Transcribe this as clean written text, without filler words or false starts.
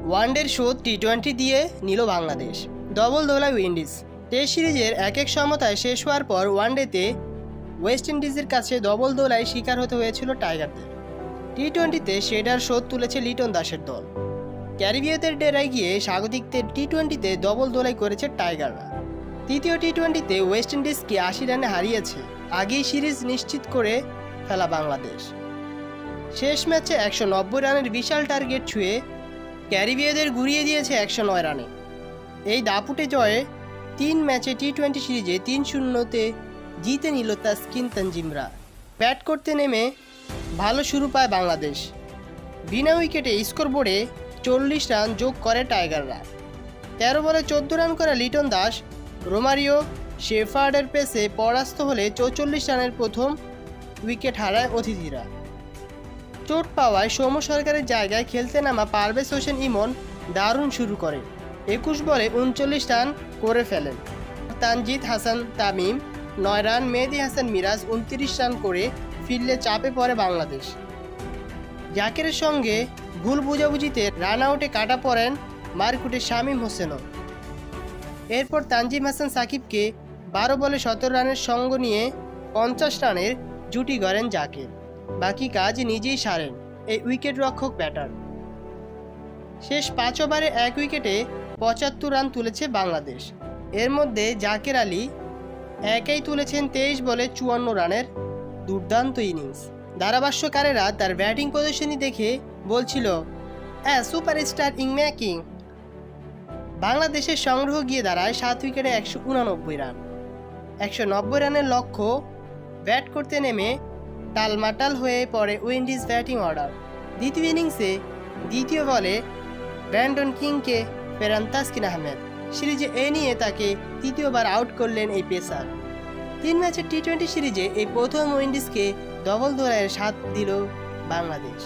ওয়ানডের শোধ টি-20 দিয়ে নিল বাংলাদেশ। ডবল দোলায় উইন্ডিজ। টেস্ট সিরিজের এক সমতায় শেষ হওয়ার পর ওয়ানডেতে ওয়েস্ট ইন্ডিজের কাছে ডবল দোলায় শিকার হতে হয়েছিল টাইগারদের। টি-20তে সেটার শোধ তুলেছে লিটন দাসের দল। ক্যারিবীয়দের ডেরায় গিয়ে স্বাগতিকদের টি-20তে ডবল দোলাই করেছে টাইগাররা। তৃতীয় টি-20তে ওয়েস্ট ইন্ডিজকে 80 রানে হারিয়েছে। আগেই সিরিজ নিশ্চিত করে ফেলা বাংলাদেশ। শেষ ম্যাচে 190 রানের বিশাল টার্গেট ছুঁয়ে ক্যারিবীয়দের ঘুরিয়ে দিয়েছে 109 রানে। এই দাপুটে জয়ে 3 ম্যাচে টি-20 সিরিজে 3-0-তে জিতে নিল তাসকিন তানজিমরা। ব্যাট করতে নেমে ভালো শুরু পায় বাংলাদেশ। বিনা উইকেটে স্কোরবোর্ডে 40 রান যোগ করে টাইগাররা। 13 বলে 14 রান করা লিটন দাস রোমারিও শেফার্ডের পেসে পরাস্ত হলে 44 রানের প্রথম উইকেট হারায় অতিথিরা। চোট পাওয়ায় সৌম্য সরকারের জায়গায় খেলতে নামা পারভেজ হোসেন ইমন দারুণ শুরু করে 21 বলে 39 রান করে ফেলেন। তানজিদ হাসান তামিম 9 রান, মেহেদী হাসান মিরাজ 29 রান করে ফিরলে চাপে পড়ে বাংলাদেশ। জাকেরের সঙ্গে ভুল বোঝাবুঝিতে রান আউটে কাটা পড়েন মারকুটের শামীম হোসেনও। এরপর তানজিম হাসান সাকিবকে 12 বলে 17 রানের সঙ্গ নিয়ে 50 রানের জুটি গড়েন জাকের। বাকি কাজ নিজেই সারেন এই উইকেট রক্ষক ব্যাটার। শেষ 5 ওভারে 1 উইকেটে 75 রান তুলেছে বাংলাদেশ। এর মধ্যে জাকের আলী একাই তুলেছেন 23 বলে 54 রানের দুর্দান্ত ইনিংস। ধারাভাষ্যকারেরা তার ব্যাটিং প্রদর্শনী দেখে বলছিল সুপারস্টার ইন মেকিং। বাংলাদেশের সংগ্রহ গিয়ে দাঁড়ায় 7 উইকেটে 189 রান। 190 রানের লক্ষ্য ব্যাট করতে নেমে টালমাটাল হয়ে পড়ে উইন্ডিজ ব্যাটিং অর্ডার। দ্বিতীয় ইনিংসে দ্বিতীয় বলে ব্র্যান্ডন কিংকে ফেরান তাসকিন আহমেদ। সিরিজে এ নিয়ে তাকে তৃতীয়বার আউট করলেন এই পেসার। 3 ম্যাচের টি-20 সিরিজে এই প্রথম উইন্ডিজকে ডবল দোলাইয়ের স্বাদ দিল বাংলাদেশ।